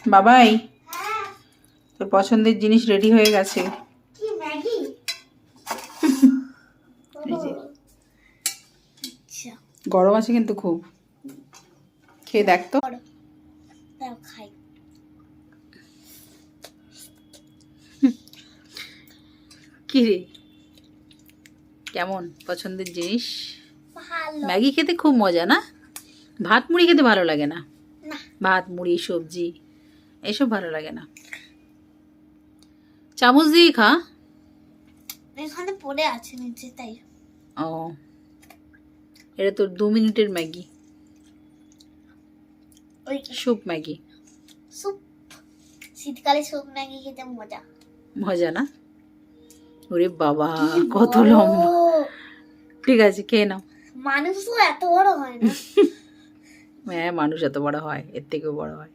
বাবাই, তোর পছন্দের জিনিস রেডি হয়ে গেছে। কি ম্যাগি? এই যে আচ্ছা, গরম আছে কিন্তু খুব, খেয়ে দেখ তো। দাও খাই। কি রে, কেমন পছন্দের জিনিস? ভালো। ম্যাগি খেতে খুব মজা না? ভাত মুড়ি খেতে ভালো লাগে না? না। ভাত মুড়ি সবজি এসব ভালো লাগে না, চামচ দিয়ে খা। এখানে পড়ে আছে নিচে তাই। ও, এটা তোর 2 মিনিটের ম্যাগি, ওই স্যুপ ম্যাগি। স্যুপ, শীতকালে স্যুপ ম্যাগি খেতে মজা। মজা না? ওরে বাবা কত লম্বা। ঠিক আছে খেয়ে নাও। মানুষ তো এত বড় হয় না। হ্যাঁ মানুষ এত বড় হয়, এর থেকেও বড় হয়।